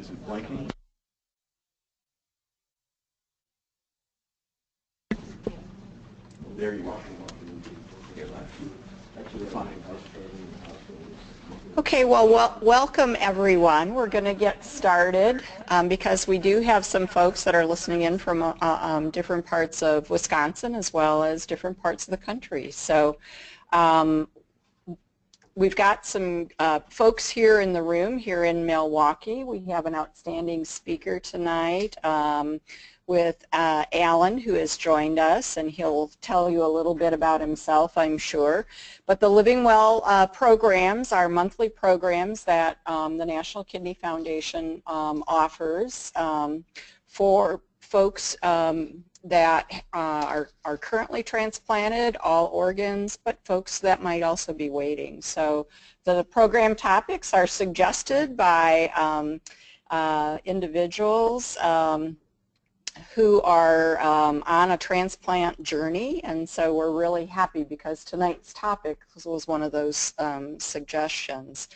Is it blinking? There you go. Okay, well, welcome everyone. We're going to get started because we do have some folks that are listening in from different parts of Wisconsin as well as different parts of the country. So we've got some folks here in the room here in Milwaukee. We have an outstanding speaker tonight with Alan, who has joined us, and he'll tell you a little bit about himself, I'm sure. But the Living Well programs are monthly programs that the National Kidney Foundation offers for folks that are currently transplanted, all organs, but folks that might also be waiting. So the program topics are suggested by individuals who are on a transplant journey, and so we're really happy because tonight's topic was one of those suggestions.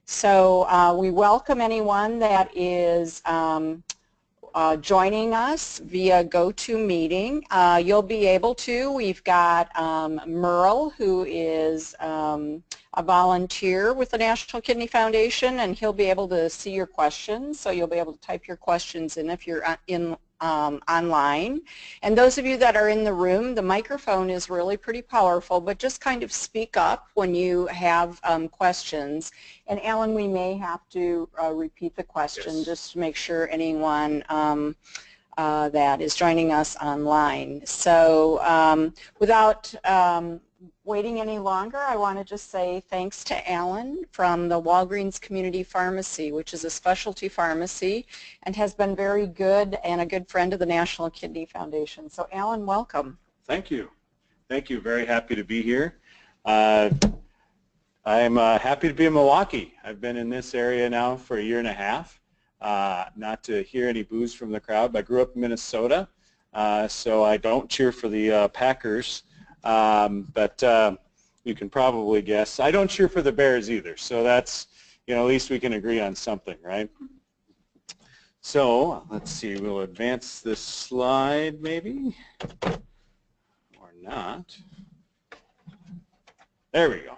So we welcome anyone that is joining us via GoToMeeting. You'll be able to. We've got Merle, who is a volunteer with the National Kidney Foundation, and he'll be able to see your questions, so you'll be able to type your questions in if you're online. And those of you that are in the room, the microphone is really pretty powerful, but just kind of speak up when you have questions. And Alan, we may have to repeat the question just to make sure anyone that is joining us online. So without waiting any longer, I want to just say thanks to Alan from the Walgreens Community Pharmacy, which is a specialty pharmacy and has been very good and a good friend of the National Kidney Foundation. So Alan, welcome. Thank you. Thank you. Very happy to be here. I'm happy to be in Milwaukee. I've been in this area now for 1.5 years. Not to hear any boos from the crowd, but I grew up in Minnesota, so I don't cheer for the Packers. But you can probably guess. I don't cheer for the Bears either, so that's, at least we can agree on something, right? So let's see, we'll advance this slide maybe, or not. There we go.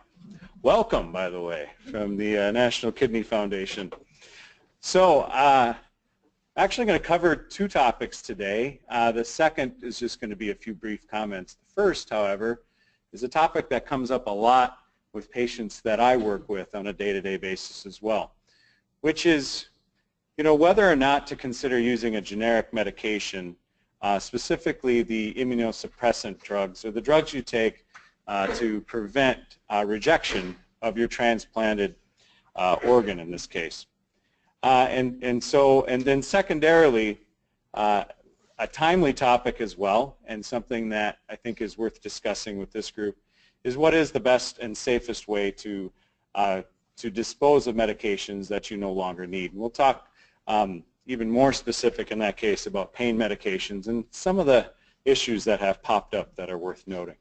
Welcome, by the way, from the National Kidney Foundation. So actually going to cover 2 topics today. The second is just going to be a few brief comments. The first, however, is a topic that comes up a lot with patients that I work with on a day-to-day basis as well, which is, whether or not to consider using a generic medication, specifically the immunosuppressant drugs, or the drugs you take to prevent rejection of your transplanted organ in this case. And then secondarily, a timely topic as well, and something that I think is worth discussing with this group, is what is the best and safest way to dispose of medications that you no longer need. And we'll talk even more specific in that case about pain medications and some of the issues that have popped up that are worth noting.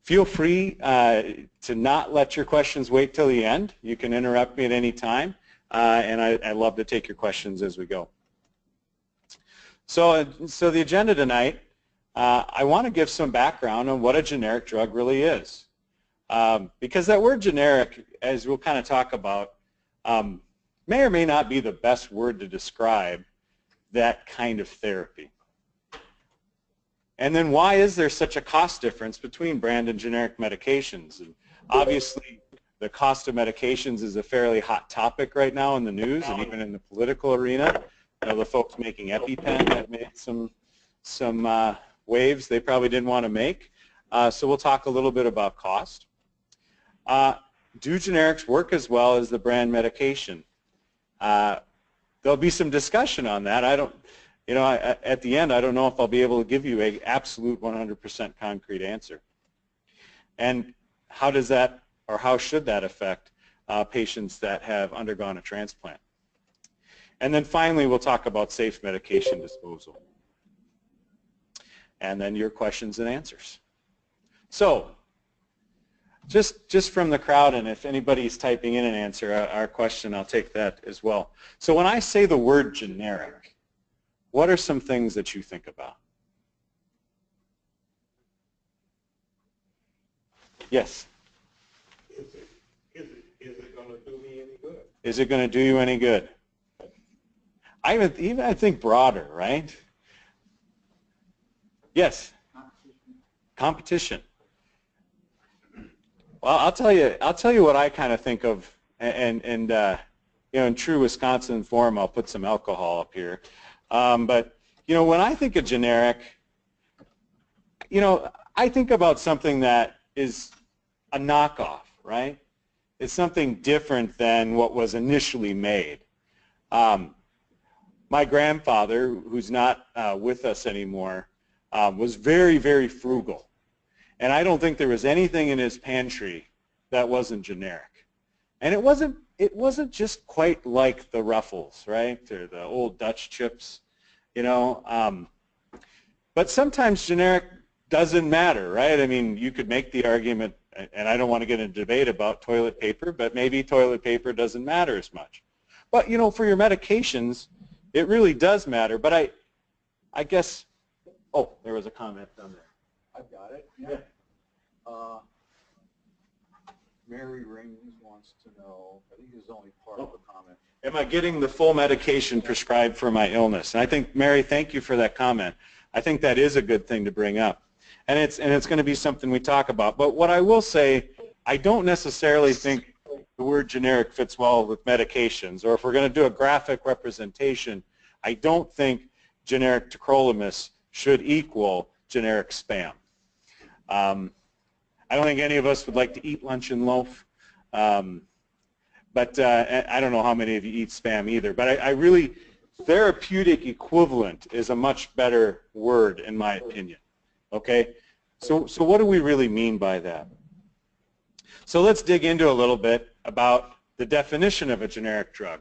Feel free to not let your questions wait till the end. You can interrupt me at any time, and I love to take your questions as we go. So the agenda tonight, I want to give some background on what a generic drug really is. Because that word generic, as we'll kind of talk about, may or may not be the best word to describe that kind of therapy. And then why is there such a cost difference between brand and generic medications? And obviously, the cost of medications is a fairly hot topic right now in the news and even in the political arena. The folks making EpiPen have made some waves they probably didn't want to make. So we'll talk a little bit about cost. Do generics work as well as the brand medication? There'll be some discussion on that. I don't. At the end, I don't know if I'll be able to give you an absolute 100% concrete answer. And how does that, or how should that affect patients that have undergone a transplant? And then finally, we'll talk about safe medication disposal. And then your questions and answers. So, just from the crowd, and if anybody's typing in an answer, our question, I'll take that as well. So when I say the word generic, what are some things that you think about? Yes? Is it going to do me any good? Is it going to do you any good? I think broader, right? Yes? Competition. Well, I'll tell you what I kind of think of, and you know, in true Wisconsin form, I'll put some alcohol up here. But you know, when I think of generic, you know, I think about something that is a knockoff, right? It's something different than what was initially made. My grandfather, who's not with us anymore, was very, very frugal. And I don't think there was anything in his pantry that wasn't generic. And it wasn't just quite like the Ruffles, right? Or the old Dutch chips, you know. But sometimes generic doesn't matter, right? I mean, you could make the argument, and I don't want to get into a debate about toilet paper, but maybe toilet paper doesn't matter as much. But, you know, for your medications, it really does matter. But I guess, oh, there was a comment down there. I've got it. Yeah. Mary Rings wants to know, I think this is only part of the comment. Am I getting the full medication prescribed for my illness? And I think, Mary, thank you for that comment. I think that is a good thing to bring up. And it's going to be something we talk about. But what I will say, I don't necessarily think the word generic fits well with medications. Or if we're going to do a graphic representation, I don't think generic tacrolimus should equal generic Spam. I don't think any of us would like to eat lunch and loaf, but I don't know how many of you eat Spam either. But I really, therapeutic equivalent is a much better word in my opinion. Okay, so what do we really mean by that? So let's dig into a little bit about the definition of a generic drug.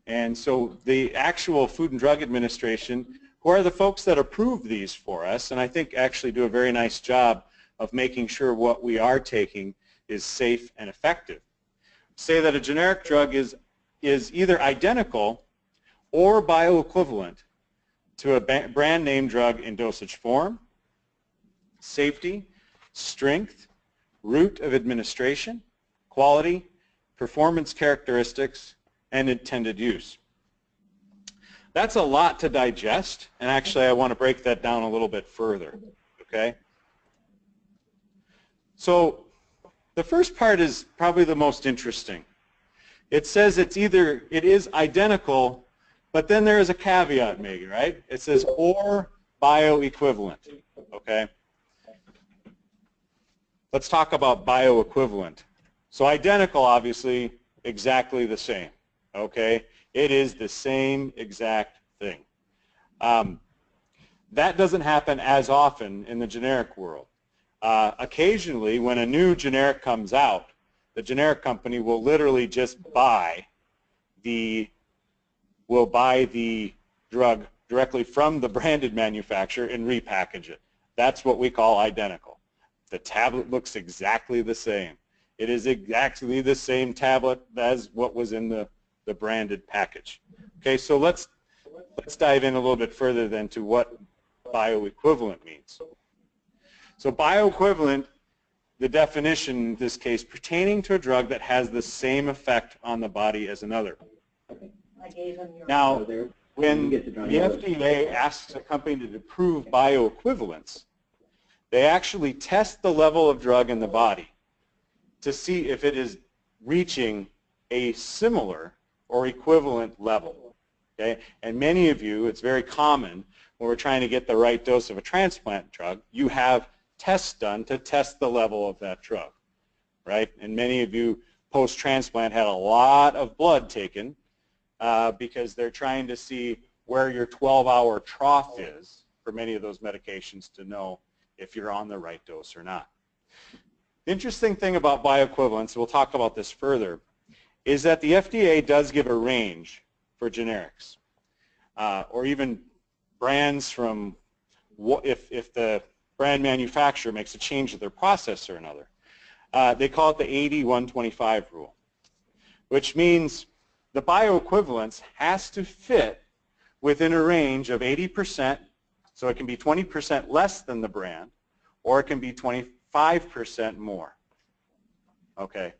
And so the actual Food and Drug Administration, who are the folks that approve these for us, and I think actually do a very nice job of making sure what we are taking is safe and effective, say that a generic drug is either identical or bioequivalent to a brand name drug in dosage form, safety, strength, route of administration, quality, performance characteristics, and intended use. That's a lot to digest, and actually I want to break that down a little bit further, okay? So the first part is probably the most interesting. It says it is identical, but then there is a caveat maybe, right? It says or bioequivalent, okay? Let's talk about bioequivalent. So identical, obviously, exactly the same, okay? It is the same exact thing. That doesn't happen as often in the generic world. Occasionally, when a new generic comes out, the generic company will literally just buy the drug directly from the branded manufacturer and repackage it. That's what we call identical. The tablet looks exactly the same. It is exactly the same tablet as what was in the branded package. Okay, so let's dive in a little bit further then to what bioequivalent means. So bioequivalent, the definition in this case, pertaining to a drug that has the same effect on the body as another. Now, when the FDA asks a company to prove bioequivalence, they actually test the level of drug in the body to see if it is reaching a similar or equivalent level. Okay? And many of you, it's very common when we're trying to get the right dose of a transplant drug, you have tests done to test the level of that drug, right? And many of you post-transplant had a lot of blood taken because they're trying to see where your 12-hour trough is for many of those medications to know if you're on the right dose or not. The interesting thing about bioequivalence, we'll talk about this further, is that the FDA does give a range for generics, or even brands from if the brand manufacturer makes a change to their process or another. They call it the 80-125 rule, which means the bioequivalence has to fit within a range of 80%, so it can be 20% less than the brand, or it can be 25% more. Okay,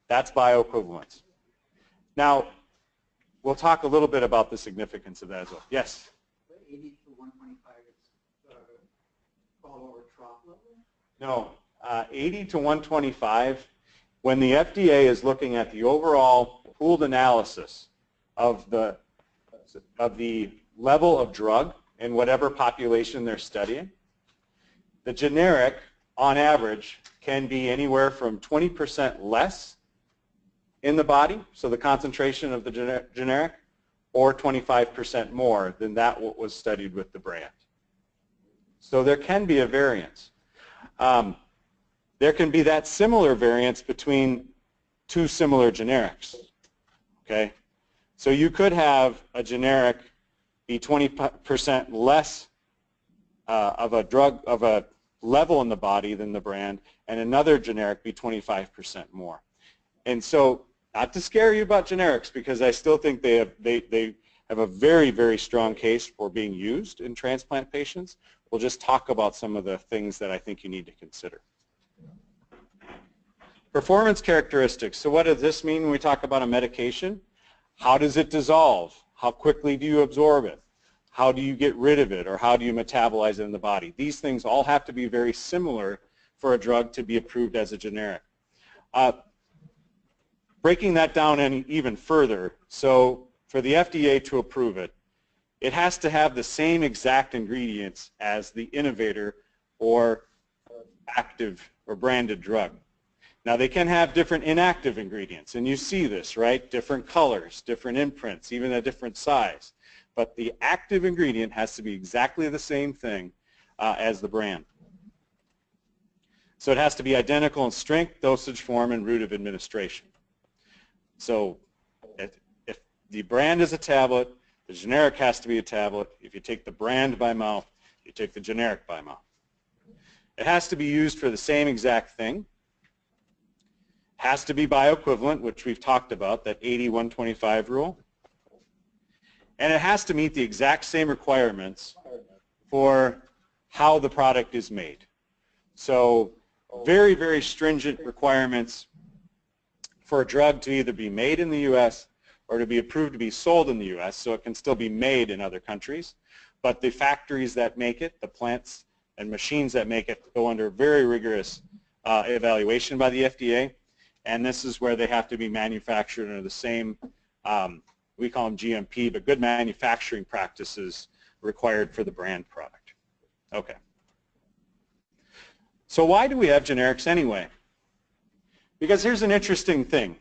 that's bioequivalence. Now, we'll talk a little bit about the significance of that as well. Yes? 80 to 125 is fall over trough level? No, 80 to 125, when the FDA is looking at the overall pooled analysis of the level of drug in whatever population they're studying, the generic, on average, can be anywhere from 20% less in the body, so the concentration of the generic, or 25% more than that what was studied with the brand. So there can be a variance. There can be that similar variance between two similar generics. Okay? So you could have a generic be 20% less of a level in the body than the brand, and another generic be 25% more. And so, not to scare you about generics, because I still think they have a very, very strong case for being used in transplant patients. We'll just talk about some of the things that I think you need to consider. Performance characteristics. So what does this mean when we talk about a medication? How does it dissolve? How quickly do you absorb it? How do you get rid of it, or how do you metabolize it in the body? These things all have to be very similar for a drug to be approved as a generic. Breaking that down even further, so for the FDA to approve it, it has to have the same exact ingredients as the innovator or active or branded drug. Now, they can have different inactive ingredients, and you see this, right? Different colors, different imprints, even a different size. But the active ingredient has to be exactly the same thing as the brand. So it has to be identical in strength, dosage form, and route of administration. So if the brand is a tablet, the generic has to be a tablet. If you take the brand by mouth, you take the generic by mouth. It has to be used for the same exact thing. Has to be bioequivalent, which we've talked about, that 80-125 rule. And it has to meet the exact same requirements for how the product is made. So very, very stringent requirements for a drug to either be made in the U.S. or to be approved to be sold in the U.S., so it can still be made in other countries. But the factories that make it, the plants and machines that make it, go under very rigorous evaluation by the FDA. And this is where they have to be manufactured under the same, we call them GMP, but good manufacturing practices required for the brand product. Okay. So why do we have generics anyway? Because here's an interesting thing.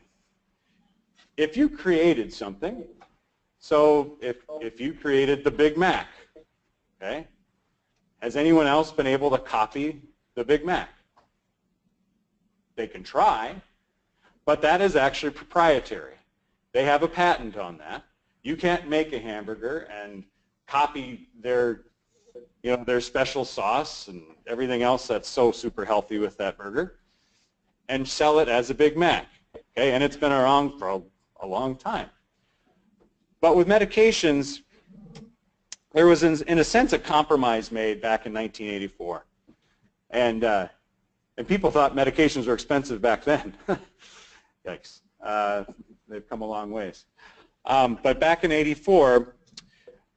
If you created something, so if you created the Big Mac, okay, has anyone else been able to copy the Big Mac? They can try, but that is actually proprietary. They have a patent on that. You can't make a hamburger and copy their, their special sauce and everything else that's so super healthy with that burger and sell it as a Big Mac. Okay, and it's been around for a long time. But with medications, there was, in a sense, a compromise made back in 1984. And people thought medications were expensive back then. Yikes. They've come a long ways. But back in 84,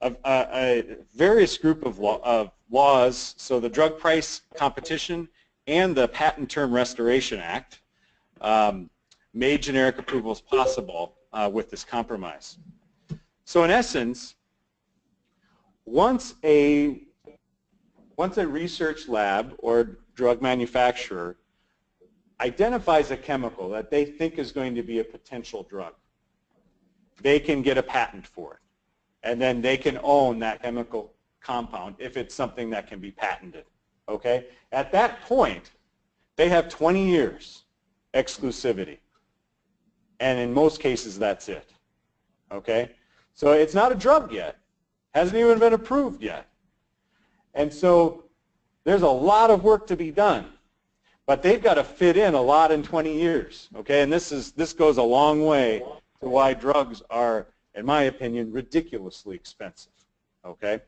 a various group of laws, so the Drug Price Competition and the Patent Term Restoration Act, made generic approvals possible with this compromise. So in essence, once a research lab or drug manufacturer identifies a chemical that they think is going to be a potential drug, they can get a patent for it. And then they can own that chemical compound if it's something that can be patented. Okay? At that point, they have 20 years exclusivity. And in most cases, that's it. Okay? So it's not a drug yet. Hasn't even been approved yet. And so there's a lot of work to be done. But they've got to fit in a lot in 20 years, okay? And this goes a long way to why drugs are, in my opinion, ridiculously expensive, okay?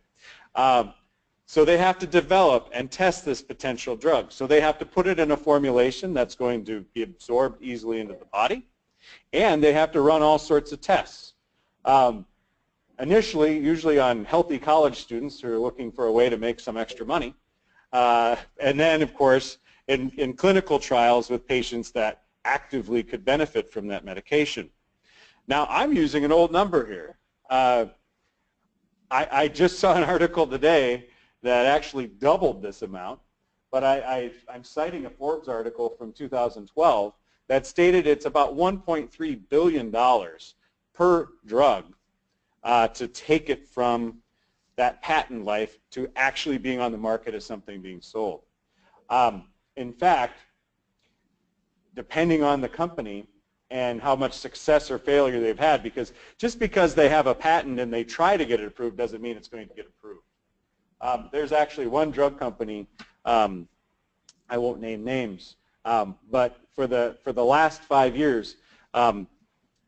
So they have to develop and test this potential drug. So they have to put it in a formulation that's going to be absorbed easily into the body, and they have to run all sorts of tests. Initially, usually on healthy college students who are looking for a way to make some extra money, and then, of course, in clinical trials with patients that actively could benefit from that medication. Now, I'm using an old number here. I just saw an article today that actually doubled this amount, but I'm citing a Forbes article from 2012 that stated it's about $1.3 billion per drug to take it from that patent life to actually being on the market as something being sold. In fact, depending on the company and how much success or failure they've had, because just because they have a patent and they try to get it approved doesn't mean it's going to get approved. There's actually one drug company, I won't name names, but for the last 5 years,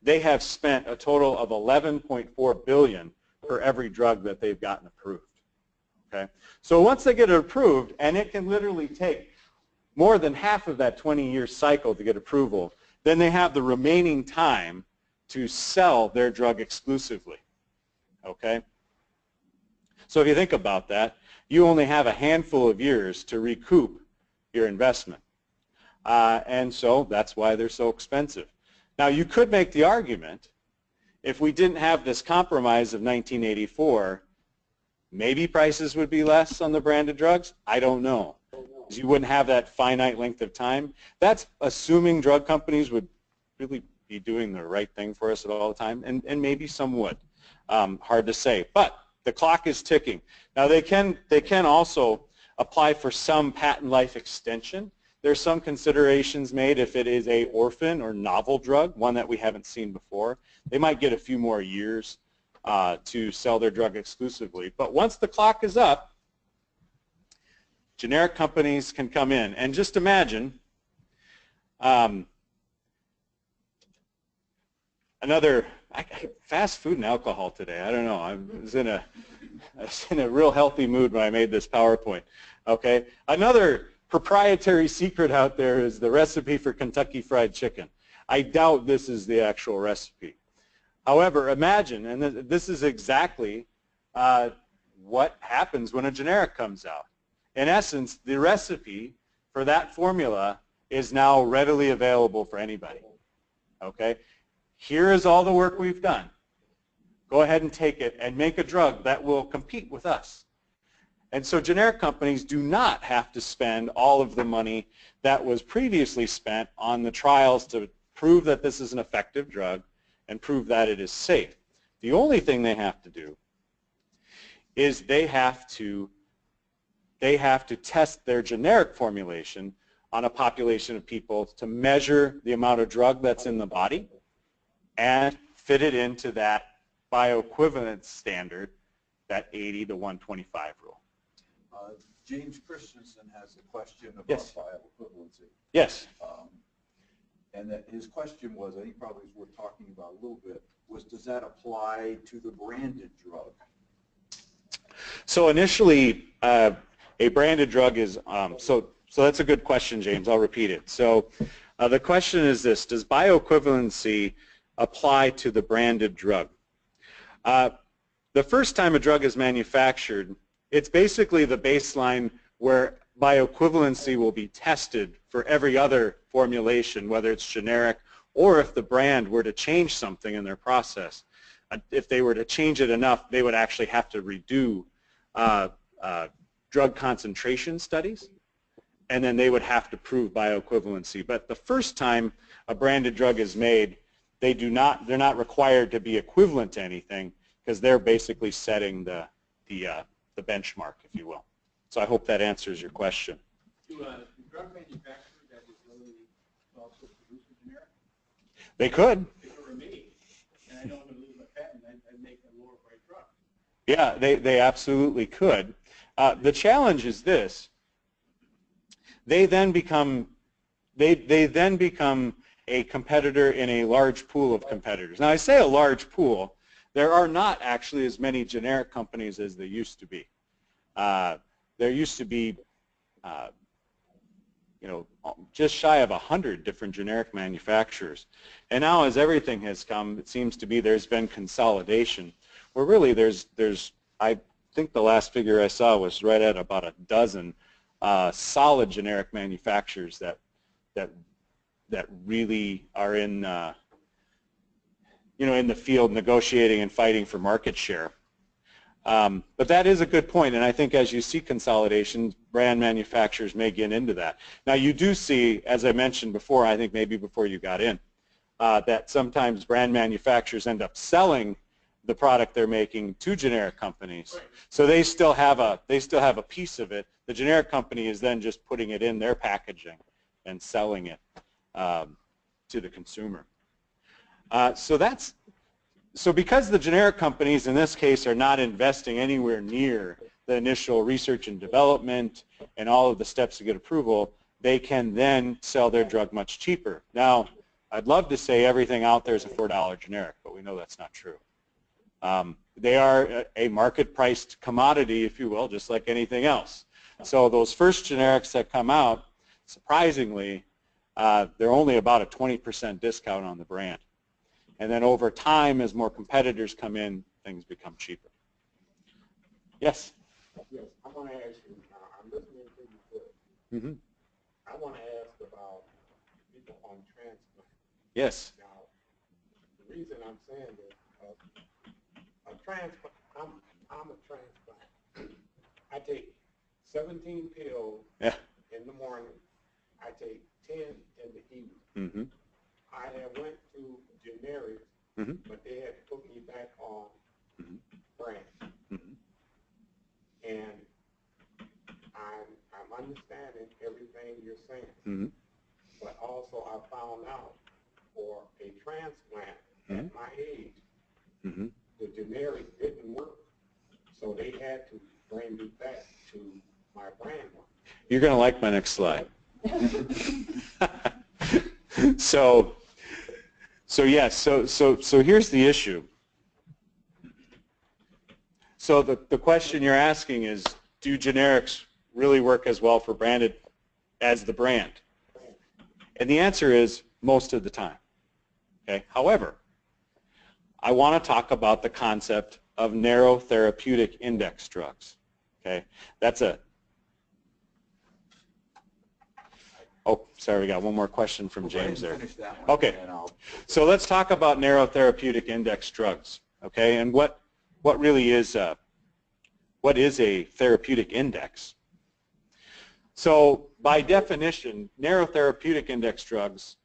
they have spent a total of $11.4 billion for every drug that they've gotten approved. Okay, so once they get it approved, and it can literally take more than half of that 20-year cycle to get approval, then they have the remaining time to sell their drug exclusively. Okay. So if you think about that, you only have a handful of years to recoup your investment. And so that's why they're so expensive. Now, you could make the argument, if we didn't have this compromise of 1984, maybe prices would be less on the branded drugs. I don't know. You wouldn't have that finite length of time. That's assuming drug companies would really be doing the right thing for us at all the time, and maybe some would. Hard to say. But the clock is ticking. Now, they can also apply for some patent life extension. There's some considerations made if it is a orphan or novel drug, one that we haven't seen before. They might get a few more years to sell their drug exclusively. But once the clock is up, generic companies can come in. And just imagine another fast food and alcohol today. I don't know. I was in a real healthy mood when I made this PowerPoint. Okay. Another proprietary secret out there is the recipe for Kentucky Fried Chicken. I doubt this is the actual recipe. However, imagine, and this is exactly what happens when a generic comes out. In essence, the recipe for that formula is now readily available for anybody. Okay? Here is all the work we've done. Go ahead and take it and make a drug that will compete with us. And so generic companies do not have to spend all of the money that was previously spent on the trials to prove that this is an effective drug and prove that it is safe. The only thing they have to do is they have to test their generic formulation on a population of people to measure the amount of drug that's in the body and fit it into that bioequivalence standard, that 80 to 125 rule. James Christensen has a question about Yes. bioequivalency. Yes. And that his question was, I think probably is worth talking about a little bit, was does that apply to the branded drug? So initially, a branded drug is, so that's a good question, James. I'll repeat it. So the question is this: does bioequivalency apply to the branded drug? The first time a drug is manufactured, it's basically the baseline where bioequivalency will be tested for every other formulation, whether it's generic or if the brand were to change something in their process. If they were to change it enough, they would actually have to redo drug concentration studies, and then they would have to prove bioequivalency. But the first time a branded drug is made, they're not required to be equivalent to anything because they're basically setting the benchmark, if you will. So I hope that answers your question. Do drug manufacturers that is really also produce a generic? They could. If it were me, and I know I'm going to lose my patent, I'd make a lower price drug. Yeah, they absolutely could. The challenge is this. They then become they then become a competitor in a large pool of competitors. Now I say a large pool, there are not actually as many generic companies as there used to be. There used to be just shy of 100 different generic manufacturers. And now as everything has come, it seems to be there's been consolidation, where really there's I think the last figure I saw was right at about a dozen solid generic manufacturers that really are in in the field negotiating and fighting for market share. But that is a good point, and I think as you see consolidation, brand manufacturers may get into that. Now you do see, as I mentioned before, I think maybe before you got in, that sometimes brand manufacturers end up selling the product they're making to generic companies. Right. So they still have a piece of it. The generic company is then just putting it in their packaging and selling it to the consumer. So because the generic companies in this case are not investing anywhere near the initial research and development and all of the steps to get approval, they can then sell their drug much cheaper. Now, I'd love to say everything out there is a $4 generic, but we know that's not true. They are a market-priced commodity, if you will, just like anything else. So those first generics that come out, surprisingly, they're only about a 20% discount on the brand. And then over time, as more competitors come in, things become cheaper. Yes? Yes, I want to ask you, I'm listening to you good. Mm-hmm. I want to ask about people on transplant. Yes. Now, the reason I'm saying this, a transplant, I'm a transplant. I take 17 pills in the morning. I take 10 in the evening. Mm-hmm. I have went to generics, but they had to put me back on brand. Mm-hmm. And I'm understanding everything you're saying, but also I found out for a transplant at my age, the generic didn't work, so they had to bring me back to my brand one. You're going to like my next slide. So yes, so here's the issue. So the question you're asking is, do generics really work as well for branded as the brand? And the answer is most of the time. Okay. However, I want to talk about the concept of narrow therapeutic index drugs. Okay. Oh, sorry, we got one more question from James there. Okay, so let's talk about narrow therapeutic index drugs. Okay, and what really is a therapeutic index? So by definition, narrow therapeutic index drugs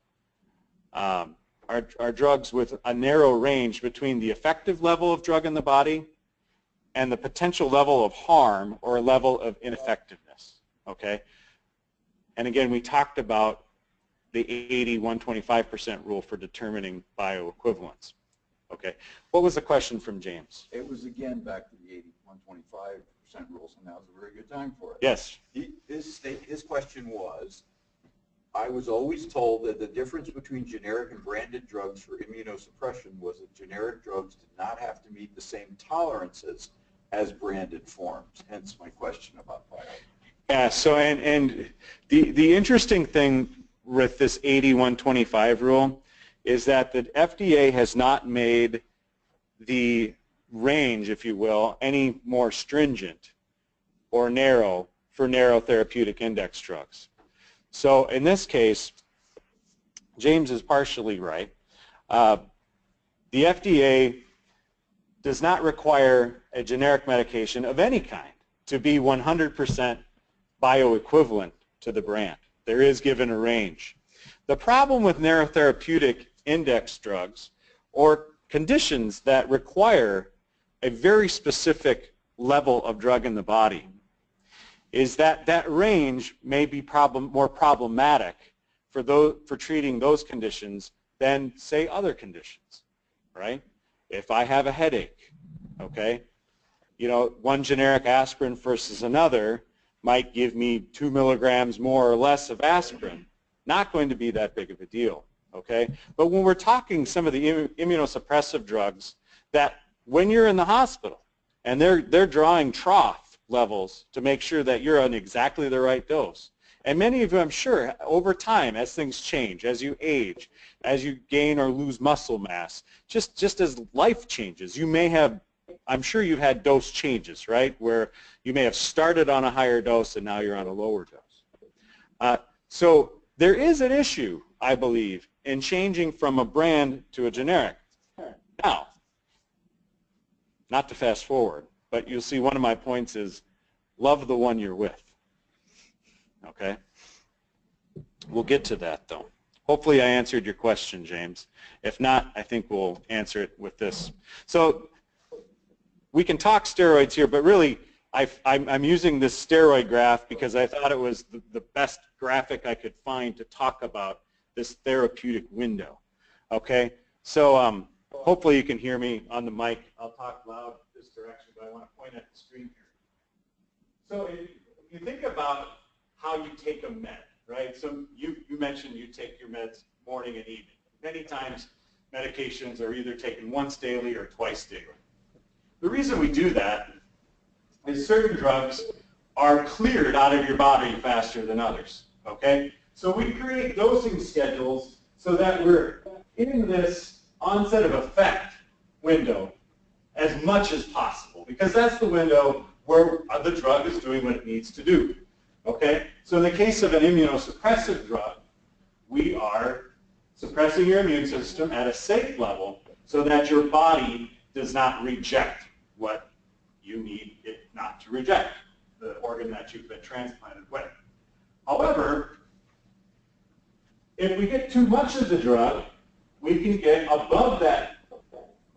are drugs with a narrow range between the effective level of drug in the body and the potential level of harm or level of ineffectiveness. Okay. And again, we talked about the 80-125% rule for determining bioequivalence. Okay. What was the question from James? It was again back to the 80-125% rule, so now's a very good time for it. Yes. His question was, I was always told that the difference between generic and branded drugs for immunosuppression was that generic drugs did not have to meet the same tolerances as branded forms, hence my question about bioequivalence. Yeah, so and the interesting thing with this 80-125 rule is that the FDA has not made the range, if you will, any more stringent or narrow for narrow therapeutic index drugs. So in this case, James is partially right. The FDA does not require a generic medication of any kind to be 100% bioequivalent to the brand. There is given a range. The problem with narrow therapeutic index drugs or conditions that require a very specific level of drug in the body is that that range may be more problematic for treating those conditions than, say, other conditions, right? If I have a headache, okay, one generic aspirin versus another might give me 2 milligrams more or less of aspirin, not going to be that big of a deal, okay? But when we're talking some of the immunosuppressive drugs that when you're in the hospital and they're drawing trough levels to make sure that you're on exactly the right dose, and many of you, I'm sure, over time, as things change, as you age, as you gain or lose muscle mass, just as life changes, you may have, I'm sure you've had dose changes, right, where you may have started on a higher dose and now you're on a lower dose. So there is an issue, I believe, in changing from a brand to a generic. Now, not to fast forward, but you'll see one of my points is love the one you're with. Okay? We'll get to that, though. Hopefully I answered your question, James. If not, I think we'll answer it with this. So we can talk steroids here, but really I'm using this steroid graph because I thought it was the best graphic I could find to talk about this therapeutic window. Okay? So hopefully you can hear me on the mic. I'll talk loud this direction, but I want to point at the screen here. So if you think about how you take a med, right? So you mentioned you take your meds morning and evening. Many times medications are either taken once daily or twice daily. The reason we do that is certain drugs are cleared out of your body faster than others, okay? So we create dosing schedules so that we're in this onset of effect window as much as possible, because that's the window where the drug is doing what it needs to do. Okay? So in the case of an immunosuppressive drug, we are suppressing your immune system at a safe level so that your body does not reject what you need it not to reject, the organ that you've been transplanted with. However, if we get too much of the drug, we can get above that,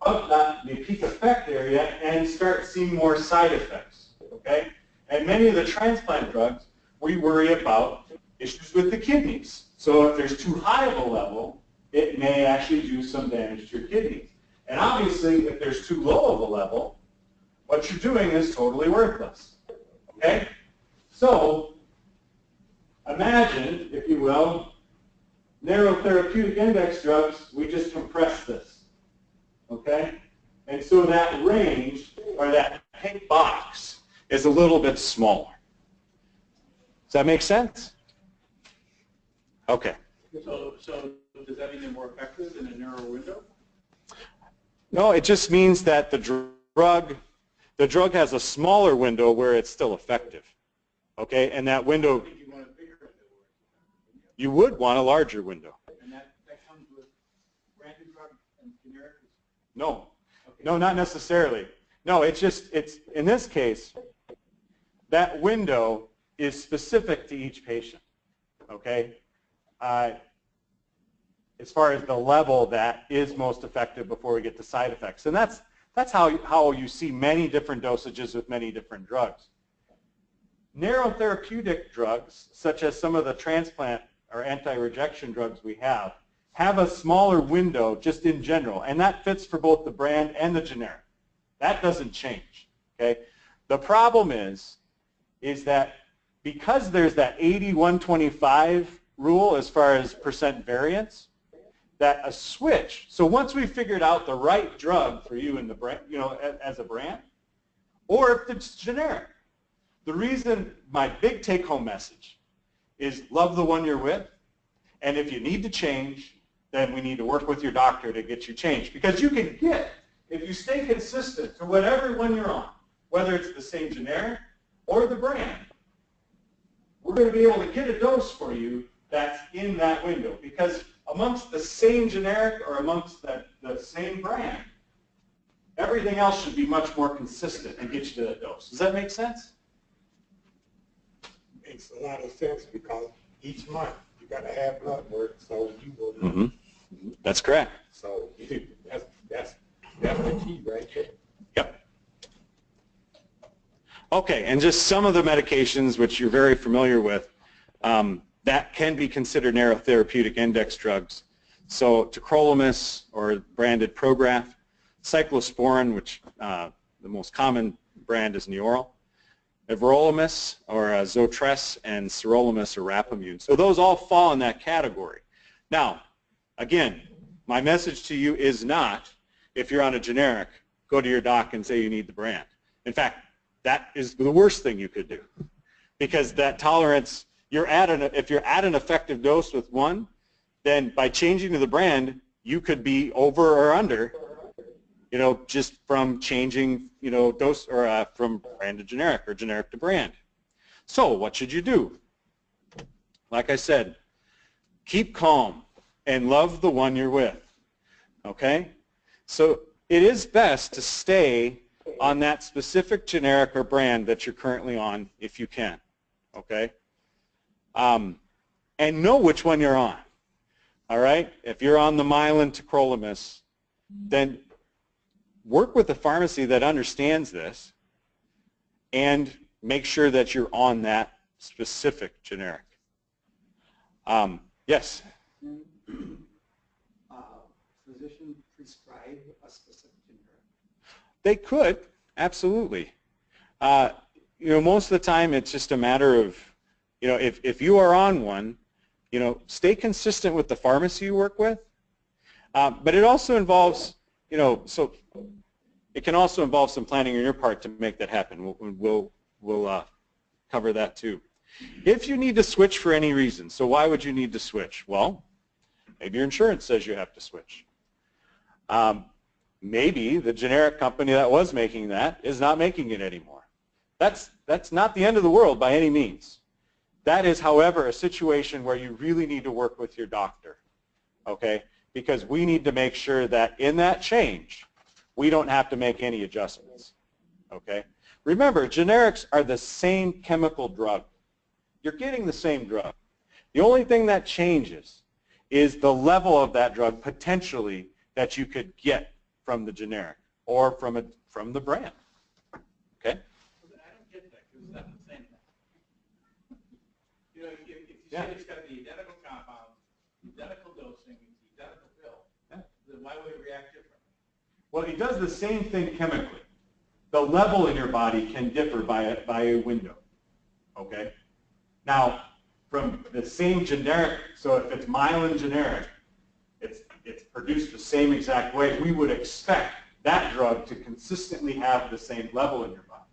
the peak effect area and start seeing more side effects. Okay? And many of the transplant drugs, we worry about issues with the kidneys. So if there's too high of a level, it may actually do some damage to your kidneys. And obviously, if there's too low of a level, what you're doing is totally worthless. Okay? So imagine, if you will, narrow therapeutic index drugs, we just compress this. Okay? And so that range, or that pink box, is a little bit smaller. Does that make sense? Okay. So does that mean they're more effective in a narrow window? No, it just means that the drug has a smaller window where it's still effective. Okay, and that window, You want a bigger window. you would want a larger window. And that comes with branded drug and generic? No, Okay. no, not necessarily. No, it's in this case, that window is specific to each patient. Okay, as far as the level that is most effective before we get to side effects, and that's how you see many different dosages with many different drugs. Narrow therapeutic drugs, such as some of the transplant or anti-rejection drugs we have a smaller window just in general, and that fits for both the brand and the generic. That doesn't change. Okay, the problem is that because there's that 80-125 rule as far as percent variance, that a switch, so once we figured out the right drug for you in the brand, as a brand, or if it's generic, the reason my big take-home message is love the one you're with, and if you need to change, then we need to work with your doctor to get you changed. Because you can get, if you stay consistent to whatever one you're on, whether it's the same generic or the brand, we're going to be able to get a dose for you that's in that window. Because amongst the same generic or amongst the same brand, everything else should be much more consistent and get you to that dose. Does that make sense? Makes a lot of sense because each month you got to have blood work, so you will know. Mm-hmm. That's correct. So that's the key right there. Yep. Okay, and just some of the medications which you're very familiar with that can be considered narrow therapeutic index drugs. So tacrolimus or branded Prograf, cyclosporin, which the most common brand is Neoral, everolimus or Zotress, and sirolimus or rapamune. So those all fall in that category. Now, again, my message to you is not, if you're on a generic, go to your doc and say you need the brand. In fact, that is the worst thing you could do, because that tolerance, if you're at an effective dose with one, then by changing to the brand, you could be over or under, just from changing, dose, or from brand to generic or generic to brand. So what should you do? Like I said, keep calm and love the one you're with, okay? So it is best to stay on that specific generic or brand that you're currently on if you can, okay? And know which one you're on, all right? If you're on the Mylan tacrolimus, then work with a pharmacy that understands this and make sure that you're on that specific generic. Yes? Physician prescribe a specific generic? They could, absolutely. Most of the time it's just a matter of, if you are on one, stay consistent with the pharmacy you work with. But it also involves, so it can also involve some planning on your part to make that happen. We'll cover that too. If you need to switch for any reason, so why would you need to switch? Well, maybe your insurance says you have to switch. Maybe the generic company that was making that is not making it anymore. That's not the end of the world by any means. That is, however, a situation where you really need to work with your doctor, okay? Because we need to make sure that in that change, we don't have to make any adjustments, okay? Remember, generics are the same chemical drug. You're getting the same drug. The only thing that changes is the level of that drug potentially that you could get from the generic or from the brand, okay? I don't get that, because it's not the same thing. If you say it's got the identical compound, identical dosing, identical pill, then why would it react differently? Well, it does the same thing chemically. The level in your body can differ by a window, okay? Now, from the same generic, so if it's Mylan generic, it's produced the same exact way, we would expect that drug to consistently have the same level in your body,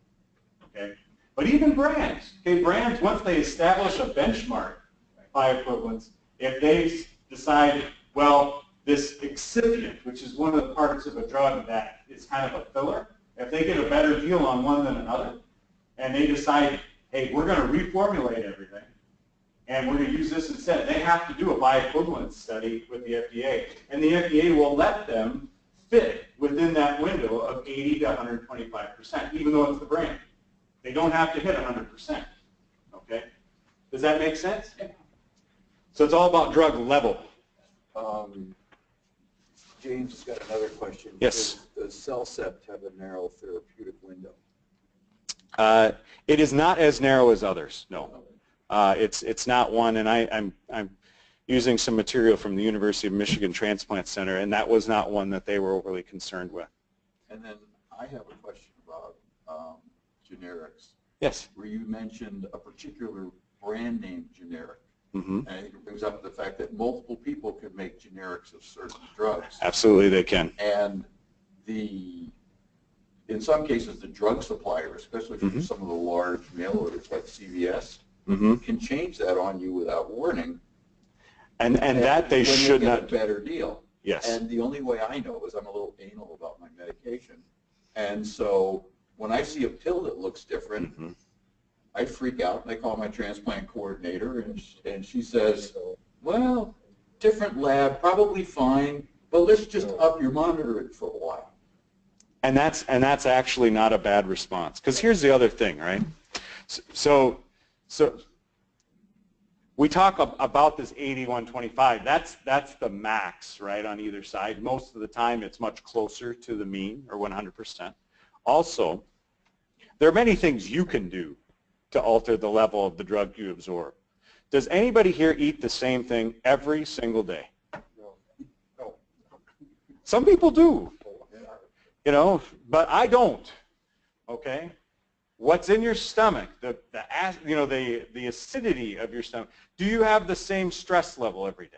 okay? But even brands, okay, brands, once they establish a benchmark bioequivalence, if they decide, well, this excipient, which is one of the parts of a drug that is kind of a filler, if they get a better deal on one than another, and they decide, hey, we're going to reformulate everything, and we're going to use this instead, they have to do a bioequivalence study with the FDA, and the FDA will let them fit within that window of 80 to 125%, even though it's the brand. They don't have to hit 100%, okay? Does that make sense? So it's all about drug level. James has got another question. Yes. Does CellCept have a narrow therapeutic window? It is not as narrow as others, no. It's not one, and I'm using some material from the University of Michigan Transplant Center, and that was not one that they were overly concerned with. And then I have a question about generics. Yes. Where you mentioned a particular brand name generic. Mm-hmm. And I think it brings up the fact that multiple people can make generics of certain drugs. Absolutely, they can. And in some cases, the drug supplier, especially for some of the large mail orders like CVS, can change that on you without warning. And that they should not. A better deal. Yes. And the only way I know is I'm a little anal about my medication. And so when I see a pill that looks different, I freak out and I call my transplant coordinator, and she says, well, different lab, probably fine, but let's just up your monitoring for a while. And that's actually not a bad response, because here's the other thing, right? So we talk about this 80-125. That's the max, right, on either side. Most of the time, it's much closer to the mean, or 100%. Also, there are many things you can do to alter the level of the drug you absorb. Does anybody here eat the same thing every single day? No. Some people do, but I don't, okay? what's in your stomach, the acidity of your stomach. Do you have the same stress level every day?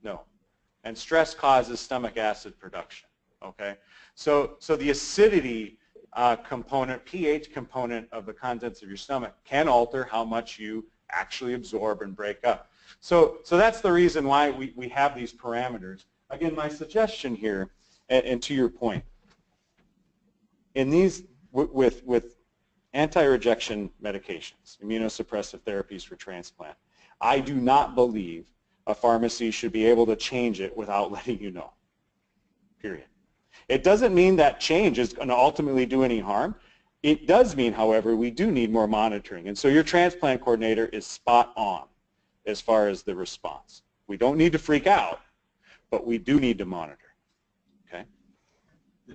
No. And stress causes stomach acid production. Okay. So the acidity component, pH component of the contents of your stomach can alter how much you actually absorb and break up. So that's the reason why we have these parameters. Again, my suggestion here, and to your point, in these with anti-rejection medications, immunosuppressive therapies for transplant, I do not believe a pharmacy should be able to change it without letting you know, period. It doesn't mean that change is going to ultimately do any harm. It does mean, however, we do need more monitoring. And so your transplant coordinator is spot on as far as the response. We don't need to freak out, but we do need to monitor. Okay?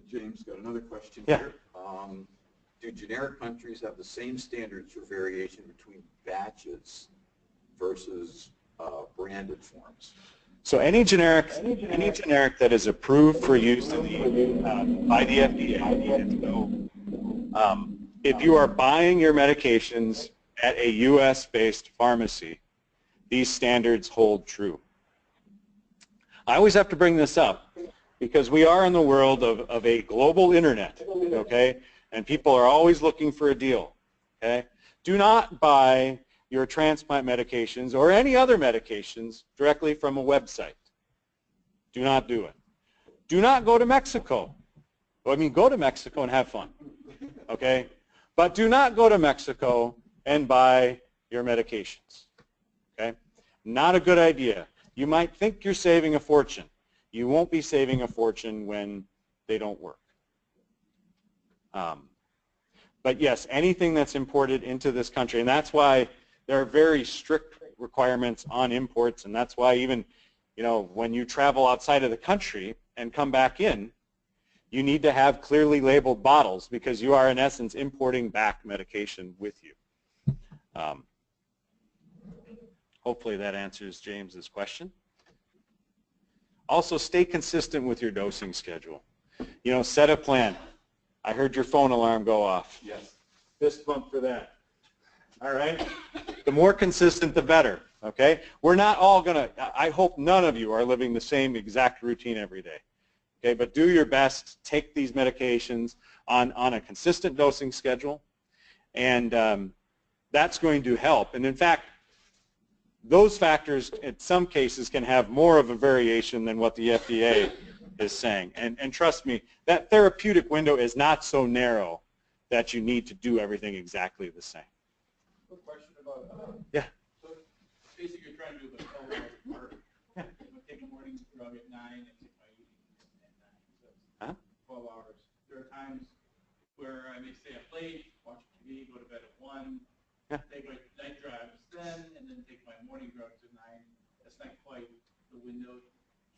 James, got another question Yeah. here. Do generic countries have the same standards for variation between batches versus branded forms? So any generic that is approved for use in the, by the FDA, if you are buying your medications at a U.S.-based pharmacy, these standards hold true. I always have to bring this up because we are in the world of a global internet, okay? And people are always looking for a deal, okay? Do not buy your transplant medications or any other medications directly from a website. Do not do it. Do not go to Mexico. I mean, go to Mexico and have fun, okay? But do not go to Mexico and buy your medications, okay? Not a good idea. You might think you're saving a fortune. You won't be saving a fortune when they don't work. But yes, anything that's imported into this country, and that's why there are very strict requirements on imports, and that's why even, when you travel outside of the country and come back in, you need to have clearly labeled bottles because you are, in essence, importing back medication with you. Hopefully that answers James's question. Also, stay consistent with your dosing schedule. Set a plan. I heard your phone alarm go off. Yes. Fist bump for that. All right? The more consistent, the better, okay? We're not all going to, I hope none of you are living the same exact routine every day, okay? But do your best, take these medications on a consistent dosing schedule, and that's going to help. And in fact, those factors in some cases can have more of a variation than what the FDA is saying. And trust me, that therapeutic window is not so narrow that you need to do everything exactly the same. Quick question about, Yeah. so basically you're trying to do the 12 hours apart. Yeah. Take a morning drug at 9 and take my evening at 9. So 12 hours. There are times where I may stay up late, watch TV, go to bed at 1, take my night drugs then, and then take my morning drugs at 9. That's not quite the window.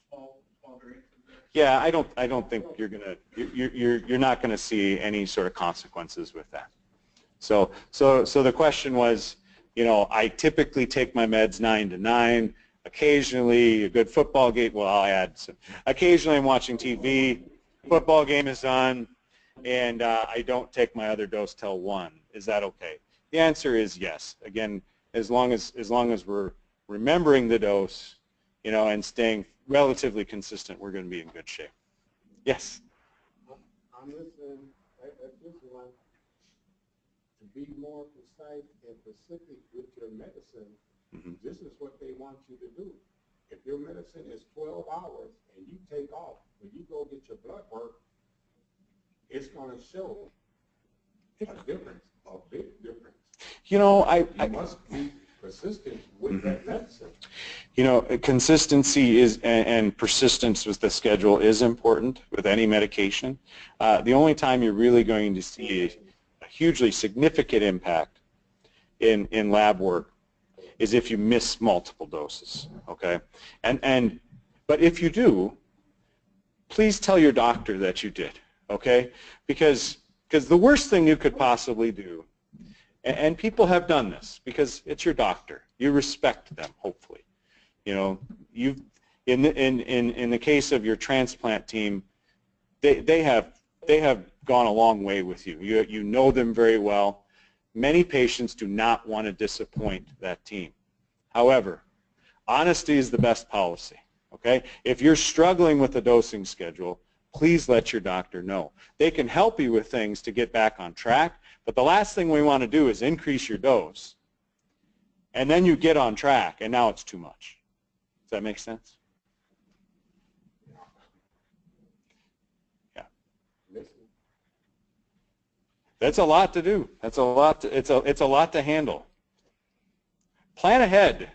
Small variance. Yeah, I don't think you're not gonna see any sort of consequences with that. So the question was, I typically take my meds 9 to 9. Occasionally, a good football game. Well, I'll add some. Occasionally, I'm watching TV. Football game is on, and I don't take my other dose till 1. Is that okay? The answer is yes. Again, as long as we're remembering the dose, and staying relatively consistent, we're going to be in good shape. Yes. I'm listening at this one to be more precise and specific with your medicine. Mm-hmm. This is what they want you to do. If your medicine is 12 hours and you take off, when you go get your blood work, it's going to show a difference, a big difference. You must be persistent with that medicine. Consistency is and persistence with the schedule is important with any medication. The only time you're really going to see a hugely significant impact in lab work is if you miss multiple doses, okay? But if you do, please tell your doctor that you did, okay? Because the worst thing you could possibly do, and people have done this because it's your doctor. You respect them, hopefully. In the case of your transplant team, they have gone a long way with you. You know them very well. Many patients do not want to disappoint that team. However, honesty is the best policy, okay? If you're struggling with the dosing schedule, please let your doctor know. They can help you with things to get back on track, but the last thing we want to do is increase your dose, and then you get on track, and now it's too much. Does that make sense? Yeah. That's a lot to do. That's a lot. It's a lot to handle. Plan ahead.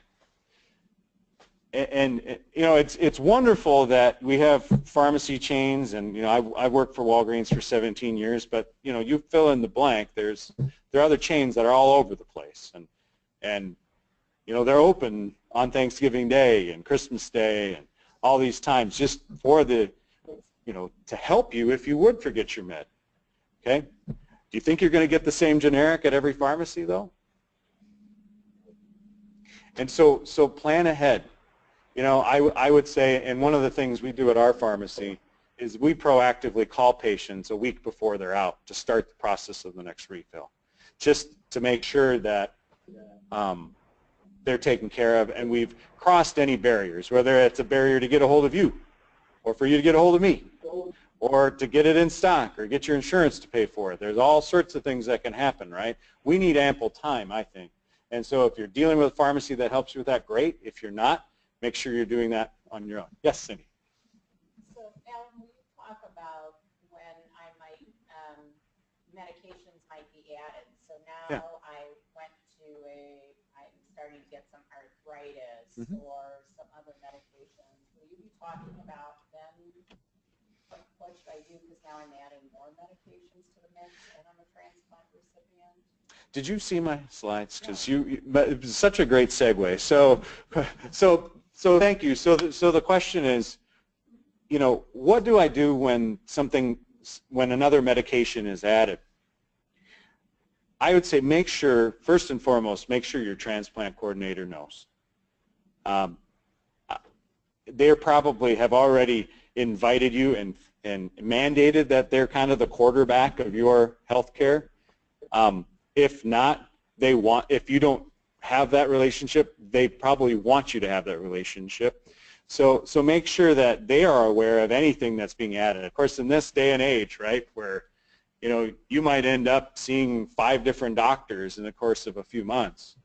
And you know, it's wonderful that we have pharmacy chains, and you know, I've worked for Walgreens for 17 years, but you know, you fill in the blank. There are other chains that are all over the place, and you know, they're open on Thanksgiving Day and Christmas Day and all these times just for the, you know, to help you if you would forget your med. Okay? Do you think you're going to get the same generic at every pharmacy though? And so plan ahead. You know, I would say, and one of the things we do at our pharmacy is we proactively call patients a week before they're out to start the process of the next refill, just to make sure that they're taken care of, and we've crossed any barriers, whether it's a barrier to get a hold of you, or for you to get a hold of me, or to get it in stock, or get your insurance to pay for it. There's all sorts of things that can happen, right? We need ample time, I think. And so if you're dealing with a pharmacy that helps you with that, great. If you're not, make sure you're doing that on your own. Yes, Cindy? So, Alan, will you talk about when I might, medications might be added? So now I went to I'm starting to get some arthritis or some other medications. Will you be talking about then what should I do, because now I'm adding more medications to the mix and I'm a transplant recipient? Did you see my slides? Because but it was such a great segue. So thank you. So the question is, you know, what do I do when another medication is added? I would say make sure, first and foremost, make sure your transplant coordinator knows. They probably have already invited you and mandated that they're kind of the quarterback of your health care. If not, if you don't have that relationship, they probably want you to have that relationship. So make sure that they are aware of anything that's being added. Of course, in this day and age, right, where you know, you might end up seeing 5 different doctors in the course of a few months.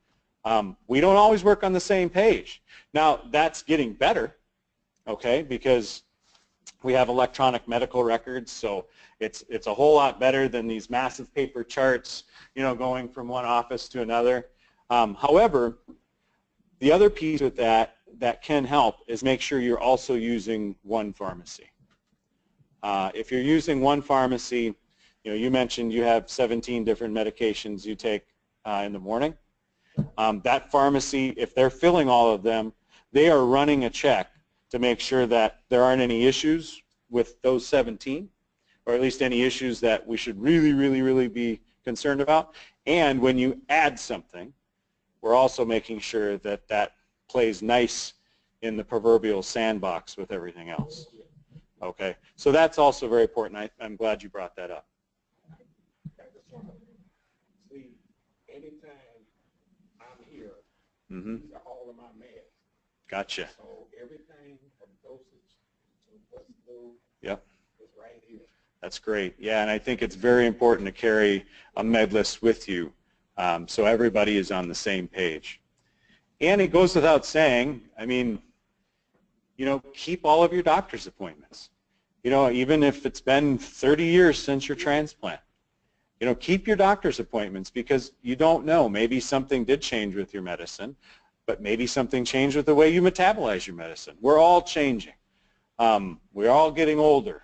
We don't always work on the same page. Now, that's getting better, okay, because we have electronic medical records, so it's a whole lot better than these massive paper charts, you know, going from one office to another. However, the other piece with that can help is make sure you're also using one pharmacy. If you're using one pharmacy, you know, you mentioned you have 17 different medications you take in the morning. That pharmacy, if they're filling all of them, they are running a check to make sure that there aren't any issues with those 17, or at least any issues that we should really, really, really be concerned about. And when you add something, we're also making sure that that plays nice in the proverbial sandbox with everything else. Okay, so that's also very important. I'm glad you brought that up. See, anytime I'm here, these are all of my meds. Gotcha. So everything from dosage to what's new is right here. That's great. Yeah, and I think it's very important to carry a med list with you so everybody is on the same page. And it goes without saying, I mean, you know, keep all of your doctor's appointments. You know, even if it's been 30 years since your transplant, you know, keep your doctor's appointments, because you don't know. Maybe something did change with your medicine, but maybe something changed with the way you metabolize your medicine. We're all changing. We're all getting older,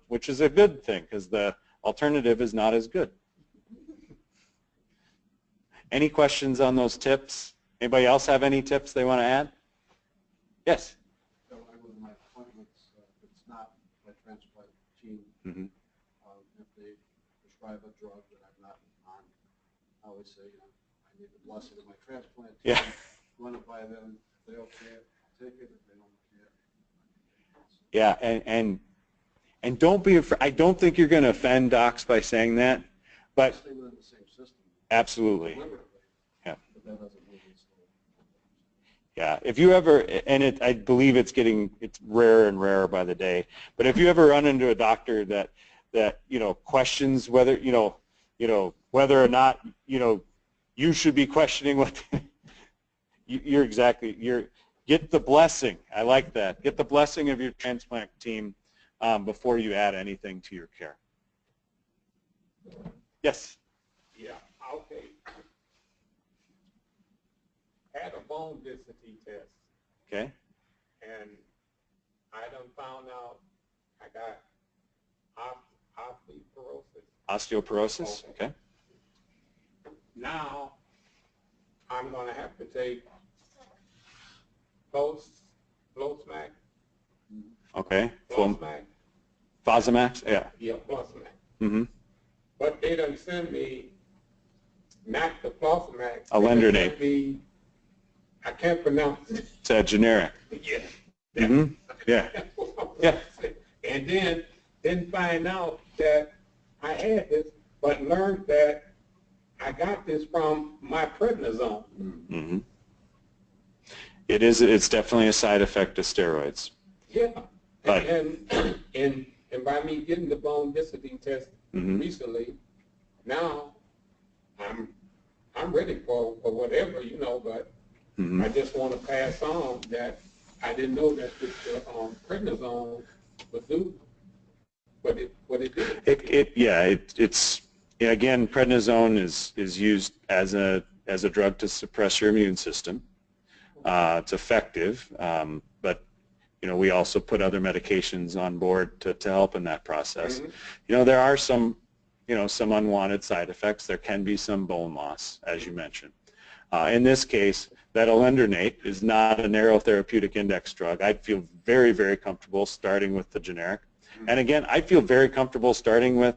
which is a good thing, because the alternative is not as good. Any questions on those tips? Anybody else have any tips they want to add? Yes? So I go to my appointments, if it's not my transplant team, if they prescribe a drug that I'm not on, I always say, you know, I need the blessing of my transplant team. Yeah. Run it by them. If they okay it, I'll take it. If they don't okay it, Yeah, And don't be afraid. I don't think you're going to offend docs by saying that, but Stay within the same system. absolutely. Deliberately, Yeah. but that doesn't mean it's Yeah, if you ever, and I believe it's rarer and rarer by the day, but if you ever run into a doctor that questions whether, whether or not, you should be questioning what, get the blessing. I like that. Get the blessing of your transplant team before you add anything to your care. Yes? Yeah, okay. Had a bone density test, Okay. and I done found out I got osteoporosis. Osteoporosis? Okay. Now, I'm going to have to take Flosmax. Okay. Flosmax. Fosamax? Yeah. Yeah, Flosmax. Mm-hmm. But they done send me, not the Flosmax. Alendronate. I can't pronounce it. It's a generic. Yeah. Mm-hmm. Yeah. Yeah. And then didn't find out that I had this, but learned that I got this from my prednisone. Mm-hmm. It's definitely a side effect of steroids. Yeah. But, And by me getting the bone density test mm-hmm. recently, now I'm ready for whatever, but mm-hmm. I just want to pass on that I didn't know that the prednisone would do what it did. It's again, prednisone is used as a drug to suppress your immune system. It's effective, but we also put other medications on board to help in that process. Mm-hmm. There are some some unwanted side effects. There can be some bone loss, as you mentioned. In this case, that alendronate is not a narrow therapeutic index drug. I'd feel very, very comfortable starting with the generic. And again, I'd feel very comfortable starting with,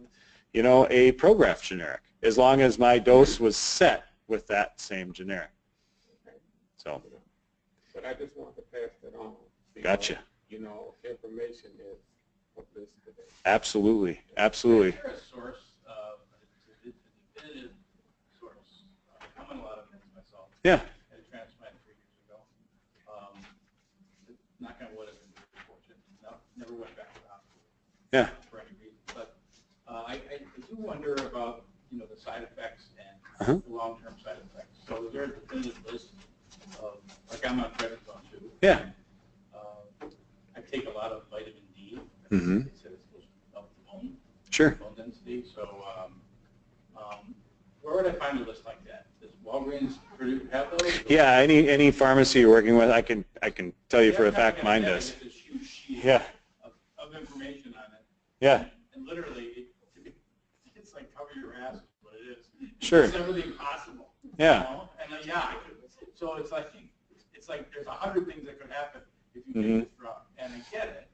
a Prograf generic, as long as my dose was set with that same generic. So. But I just want to pass that on. Because, Gotcha. Information is what this today. Absolutely, absolutely. Is there a source, a definitive source? I'm on a lot of things myself. Yeah. I had a transplant 3 years ago. Knock on wood, I've been very fortunate. No, never went back to the hospital. Yeah. For any reason. But I do wonder about, the side effects and the long-term side effects. So is there a definitive list of, like I'm on prednisone too. Yeah. I take a lot of vitamin D. Mm-hmm. It says it's supposed to help the bone. Sure. Bone density. So where would I find a list like that? Does Walgreens have those? Yeah, any pharmacy you're working with, I can tell you for a fact mine does. This huge sheet Yeah. of information on it. Yeah. And literally, it's like cover your ass is what it is. Sure. It's everything possible. Yeah. And so it's like there's 100 things that could happen if you Mm-hmm. take this drug, and I get it.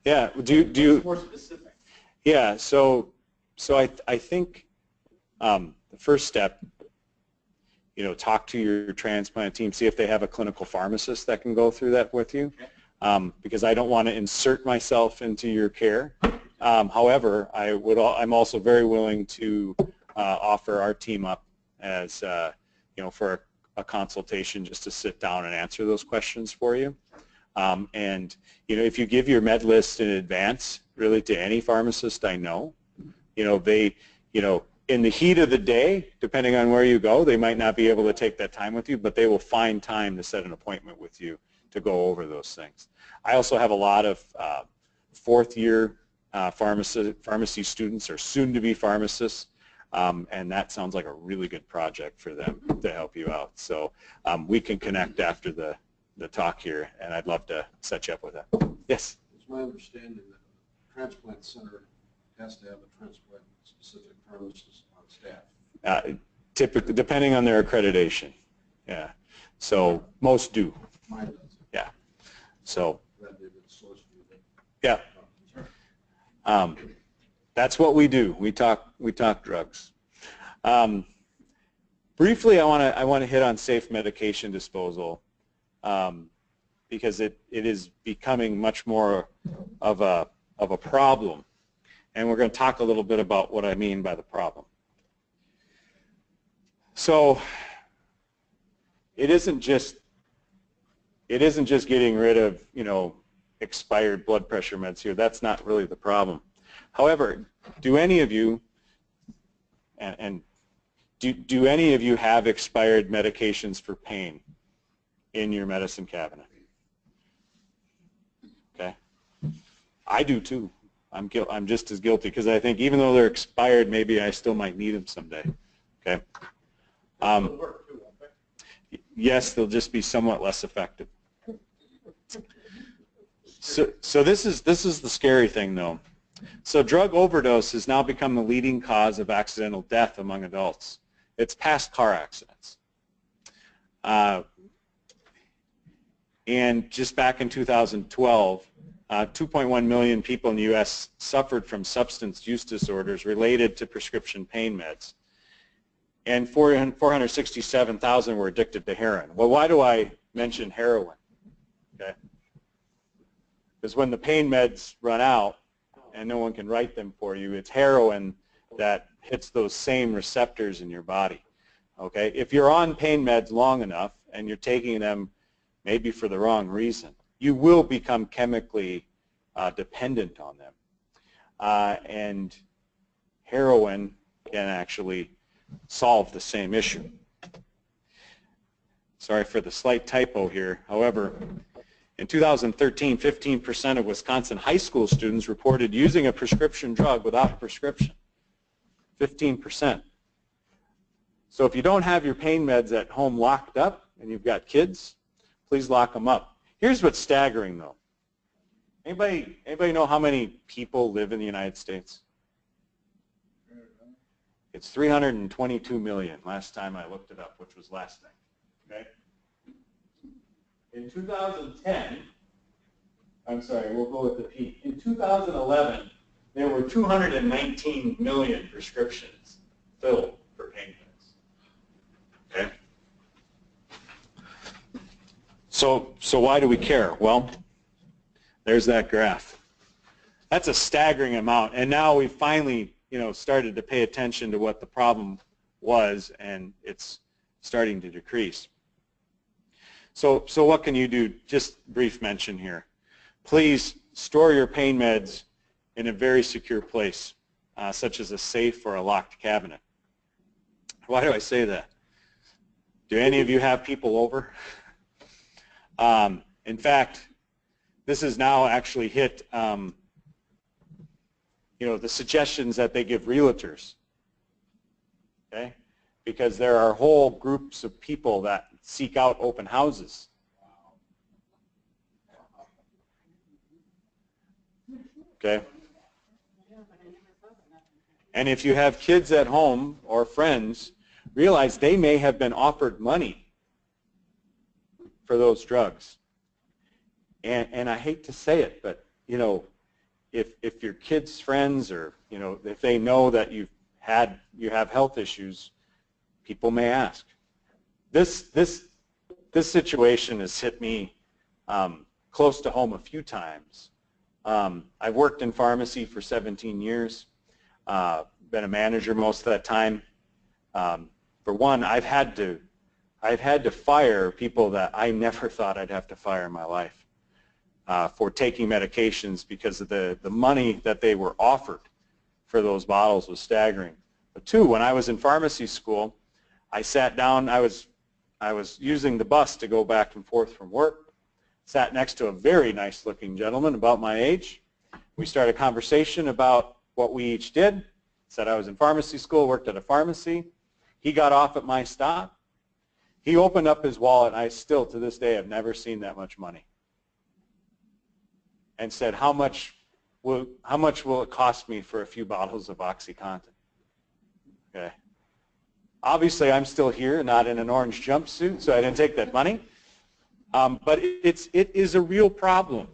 Yeah. Do you? More specific. Yeah. So I think the first step, talk to your transplant team, see if they have a clinical pharmacist that can go through that with you, because I don't want to insert myself into your care. However, I'm also very willing to offer our team up as for a consultation just to sit down and answer those questions for you. And if you give your med list in advance, really to any pharmacist I know, they in the heat of the day, depending on where you go, they might not be able to take that time with you, but they will find time to set an appointment with you to go over those things. I also have a lot of fourth-year pharmacy students or soon-to-be pharmacists, and that sounds like a really good project for them to help you out. So we can connect after the talk here, and I'd love to set you up with that. Yes? It's my understanding that the transplant center has to have a transplant-specific pharmacist on staff. Typically, depending on their accreditation. Yeah. So most do. Mine does. Yeah. So. That'd be a good source for you. Yeah. That's what we do. We talk drugs. Briefly, I want to hit on safe medication disposal because it is becoming much more of a problem and we're going to talk a little bit about what I mean by the problem. So it isn't just getting rid of, you know, expired blood pressure meds here. That's not really the problem. However, do any of you, do any of you have expired medications for pain in your medicine cabinet? Okay. I do too. I'm just as guilty because I think even though they're expired, maybe I still might need them someday. Okay. Yes, they'll just be somewhat less effective. So this is the scary thing, though. So drug overdose has now become the leading cause of accidental death among adults. It's past car accidents. And just back in 2012, 2.1 million people in the U.S. suffered from substance use disorders related to prescription pain meds. And 467,000 were addicted to heroin. Well, why do I mention heroin? Okay. Because when the pain meds run out and no one can write them for you, it's heroin that hits those same receptors in your body. Okay. If you're on pain meds long enough and you're taking them maybe for the wrong reason, you will become chemically dependent on them. And heroin can actually solve the same issue. Sorry for the slight typo here. However, in 2013, 15% of Wisconsin high school students reported using a prescription drug without a prescription. 15%. So if you don't have your pain meds at home locked up and you've got kids, please lock them up. Here's what's staggering, though. Anybody know how many people live in the United States? It's 322 million last time I looked it up, which was last night. Okay? In 2010, I'm sorry, we'll go with the peak. In 2011, there were 219 million prescriptions filled for pain meds. Okay? So why do we care? Well, there's that graph. That's a staggering amount, and now we finally, you know, started to pay attention to what the problem was, and it's starting to decrease. So what can you do? Just brief mention here. Please store your pain meds in a very secure place, such as a safe or a locked cabinet. Why do I say that? Do any of you have people over? In fact, this has now actually hit you know, the suggestions that they give realtors, okay? Because there are whole groups of people that seek out open houses. Okay? And if you have kids at home or friends, realize they may have been offered money for those drugs. And I hate to say it, but, you know, if your kids' friends or, you know, if they know that you have health issues, people may ask. This situation has hit me close to home a few times. I've worked in pharmacy for 17 years, been a manager most of that time. For one, I've had to fire people that I never thought I'd have to fire in my life. For taking medications because of the money that they were offered for those bottles was staggering. But two, when I was in pharmacy school, I sat down, I was using the bus to go back and forth from work, sat next to a very nice looking gentleman about my age. We started a conversation about what we each did, said I was in pharmacy school, worked at a pharmacy. He got off at my stop. He opened up his wallet, and I still to this day have never seen that much money. And said, how much will it cost me for a few bottles of OxyContin? Okay. Obviously, I'm still here, not in an orange jumpsuit, so I didn't take that money. But it is a real problem.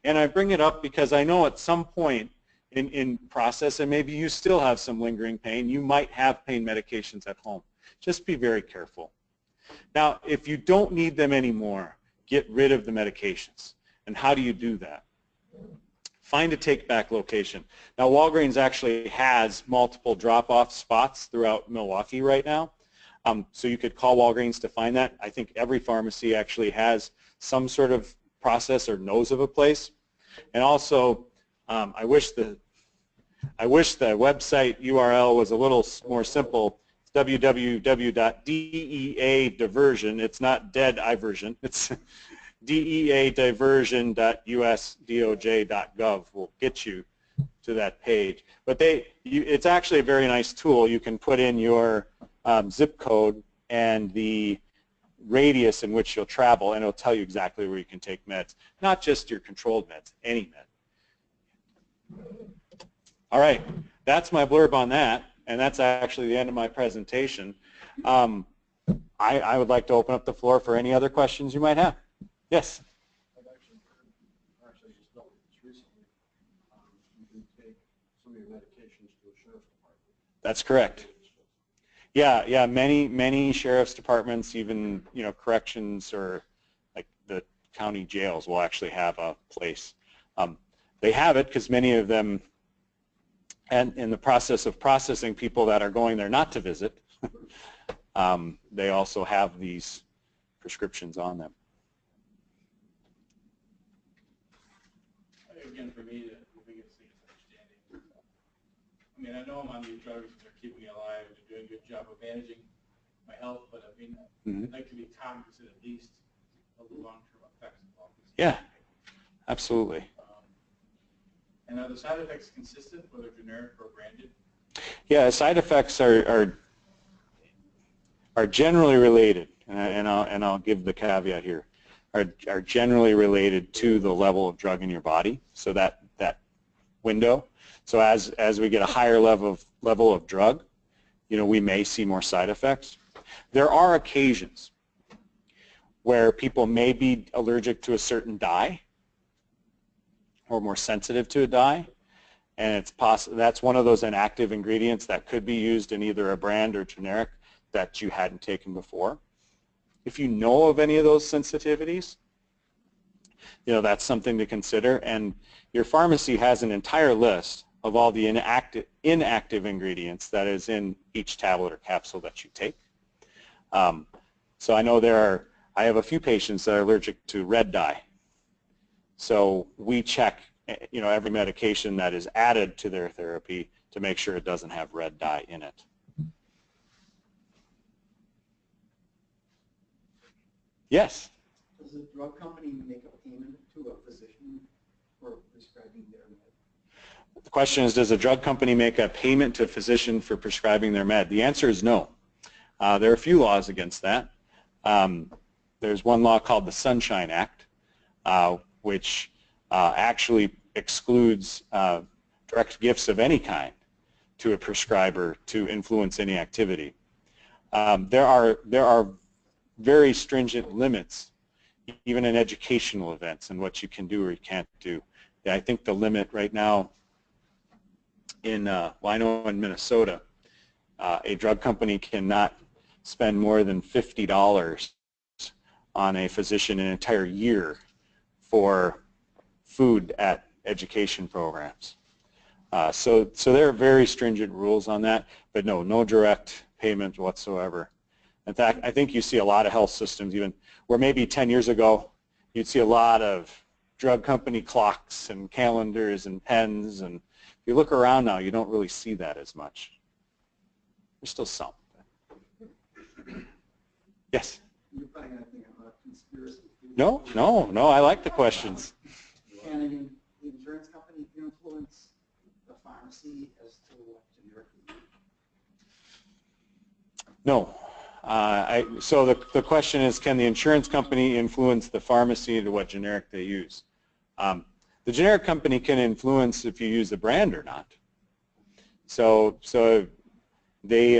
And I bring it up because I know at some point in process, and maybe you still have some lingering pain, you might have pain medications at home. Just be very careful. Now, if you don't need them anymore, get rid of the medications. And how do you do that? find a take-back location. Now, Walgreens actually has multiple drop-off spots throughout Milwaukee right now. So you could call Walgreens to find that. I think every pharmacy actually has some sort of process or knows of a place. And also, I wish the website URL was a little more simple. It's www.deadiversion. It's not dead iversion. It's deadiversion.usdoj.gov will get you to that page. But it's actually a very nice tool. You can put in your zip code and the radius in which you'll travel, and it'll tell you exactly where you can take meds. Not just your controlled meds, any med. All right, that's my blurb on that, and that's actually the end of my presentation. I would like to open up the floor for any other questions you might have. Yes? I've actually just dealt with this recently. You can take some of your medications to a sheriff's department. That's correct. Yeah, many sheriff's departments, even corrections or like the county jails will actually have a place. They have it because many of them, and in the process of processing people that are going there not to visit, they also have these prescriptions on them. Again, for me, the biggest thing is understanding. I mean, I know I'm on these drugs, they're keeping me alive, they're doing a good job of managing my health, but I mean, I'd like to be cognizant at least of the long-term effects of all this. Yeah, absolutely. And are the side effects consistent, whether generic or branded? Yeah, side effects are generally related, and I'll give the caveat here. Are generally related to the level of drug in your body, so that window. So as we get a higher level of drug, we may see more side effects. There are occasions where people may be allergic to a certain dye or more sensitive to a dye, and it's possible that's one of those inactive ingredients that could be used in either a brand or generic that you hadn't taken before. If you know of any of those sensitivities, that's something to consider, and your pharmacy has an entire list of all the inactive ingredients that is in each tablet or capsule that you take. So I know I have a few patients that are allergic to red dye. So we check, every medication that is added to their therapy to make sure it doesn't have red dye in it. Yes? Does the drug company make a payment to a physician for prescribing their med? The question is, does a drug company make a payment to a physician for prescribing their med? The answer is no. There are a few laws against that. There's one law called the Sunshine Act, which actually excludes direct gifts of any kind to a prescriber to influence any activity. There are very stringent limits, even in educational events, and what you can do or you can't do. I think the limit right now in, I know in Minnesota, a drug company cannot spend more than $50 on a physician an entire year for food at education programs. So there are very stringent rules on that, but no direct payment whatsoever. In fact, I think you see a lot of health systems, even where maybe 10 years ago you'd see a lot of drug company clocks and calendars and pens, and if you look around now, you don't really see that as much. There's still some. Yes? You're probably going to think I'm a conspiracy theory. No, I like the questions. Can the insurance company influence the pharmacy as to what generic to use? No. So the question is, can the insurance company influence the pharmacy to what generic they use? The generic company can influence if you use the brand or not. So they,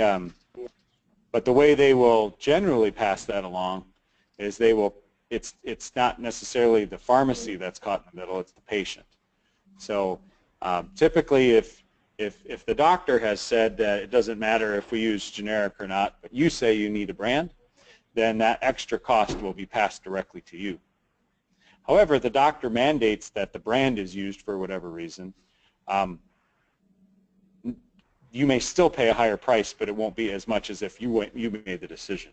but the way they will generally pass that along is they will. It's not necessarily the pharmacy that's caught in the middle; it's the patient. So typically, if the doctor has said that it doesn't matter if we use generic or not, but you say you need a brand, then that extra cost will be passed directly to you. However, the doctor mandates that the brand is used for whatever reason. You may still pay a higher price, but it won't be as much as if you made the decision.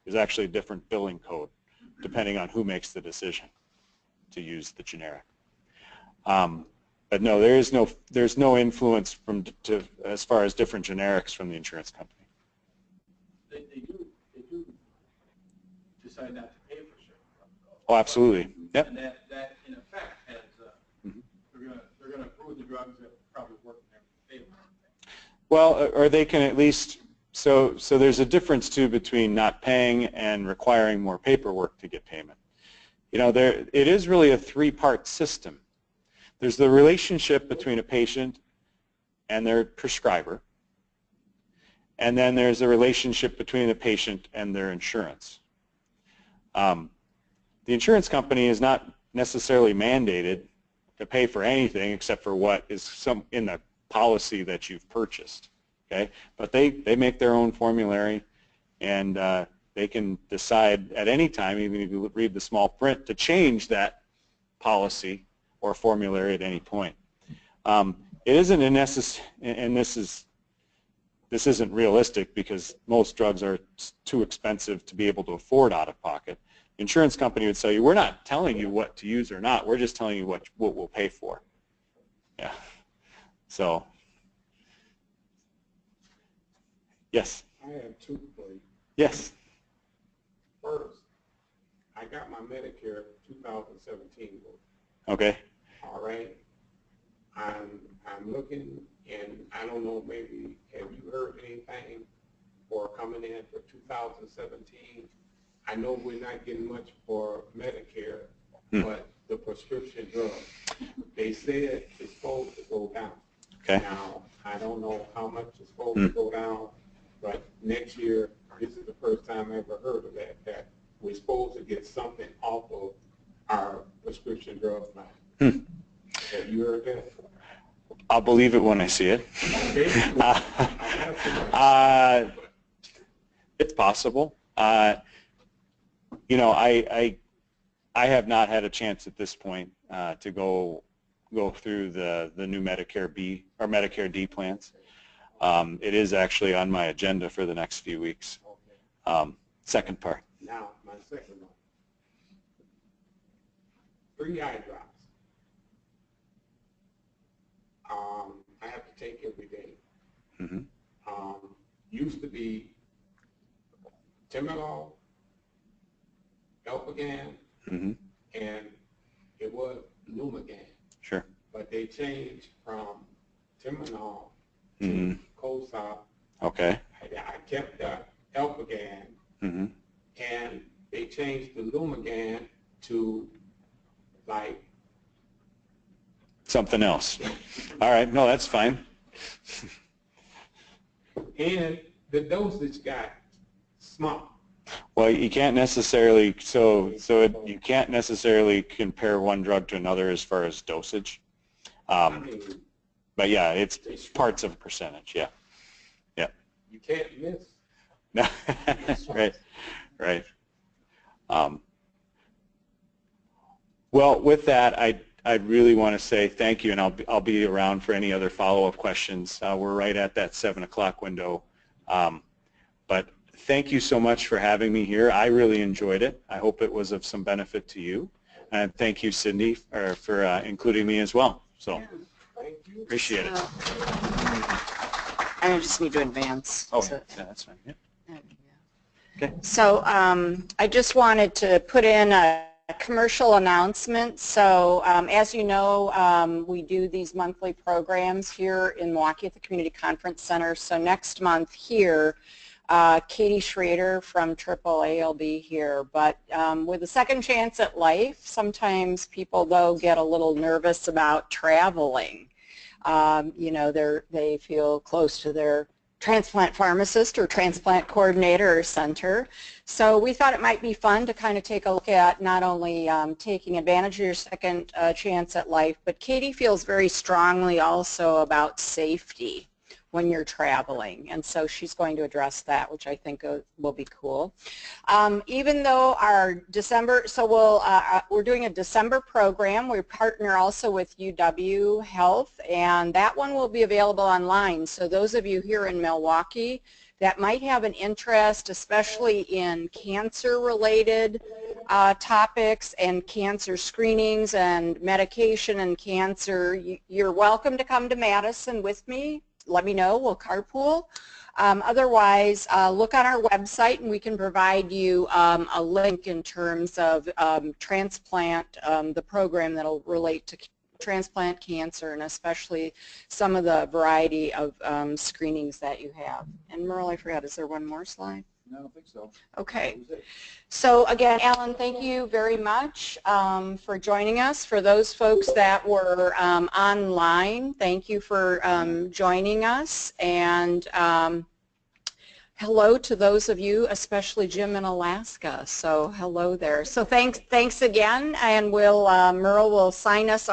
There's actually a different billing code depending on who makes the decision to use the generic. But no, there's no influence as far as different generics from the insurance company. They do decide not to pay for certain drugs. Oh, absolutely. Yep. And that in effect has they're gonna approve the drugs that probably work in their favor. Well, or they can at least, so there's a difference too between not paying and requiring more paperwork to get payment. You know, it is really a three-part system. There's the relationship between a patient and their prescriber, and then there's a relationship between the patient and their insurance. The insurance company is not necessarily mandated to pay for anything except for what is in the policy that you've purchased, okay? But they make their own formulary, and they can decide at any time, even if you read the small print, to change that policy or formulary at any point. It isn't a necessary, and this isn't realistic because most drugs are too expensive to be able to afford out of pocket. The insurance company would tell you, we're not telling you what to use or not, we're just telling you what we'll pay for. Yeah. So, yes. I have two for you. Yes. First, I got my Medicare 2017 book. Okay. All right. I'm looking, and I don't know, maybe have you heard anything for coming in for 2017? I know we're not getting much for Medicare, but the prescription drugs, they said it's supposed to go down. Okay. Now, I don't know how much it's supposed to go down, but next year, this is the first time I ever heard of that we're supposed to get something off of our prescription drug line. Have you heard that? I'll believe it when I see it. Okay. It's possible. You know, I have not had a chance at this point to go through the new Medicare B or Medicare D plans. It is actually on my agenda for the next few weeks. Second part. Now, my second one. 3 eye drops. I have to take every day. Used to be Timolol, Elpagan, and it was Lumagan. Sure. But they changed from Timolol to Cosop. Okay. I kept the Elpagan, and they changed the Lumagan to like something else. All right. No, that's fine. And the dosage got small. Well, you can't necessarily you can't necessarily compare one drug to another as far as dosage. But yeah, it's parts of a percentage. Yeah. Yeah. You can't miss. No. Right. Right. Well, with that, I really want to say thank you, and I'll be around for any other follow-up questions. We're right at that 7 o'clock window. But thank you so much for having me here. I really enjoyed it. I hope it was of some benefit to you. And thank you, Cindy, for including me as well. So appreciate it. I just need to advance. Oh, yeah, that's fine. Yeah. Okay. So I just wanted to put in a commercial announcement. So as you know, we do these monthly programs here in Milwaukee at the Community Conference Center. So next month here, Katie Schrader from AAA will be here. But with a second chance at life, sometimes people, though, get a little nervous about traveling. You know, they feel close to their transplant pharmacist or transplant coordinator or center. So we thought it might be fun to kind of take a look at not only taking advantage of your second chance at life, but Katie feels very strongly also about safety when you're traveling. And so she's going to address that, which I think will be cool. Even though our December, so we're doing a December program. We partner also with UW Health, and that one will be available online. So those of you here in Milwaukee that might have an interest, especially in cancer-related topics and cancer screenings and medication and cancer, you're welcome to come to Madison with me. Let me know. We'll carpool. Otherwise, look on our website and we can provide you a link in terms of Transplant, the program that will relate to transplant cancer and especially some of the variety of screenings that you have. And Merle, I forgot, is there one more slide? No, I don't think so. Okay. So again, Alan, thank you very much for joining us. For those folks that were online, thank you for joining us. And hello to those of you, especially Jim in Alaska. So hello there. So thanks again, and Merle will sign us off.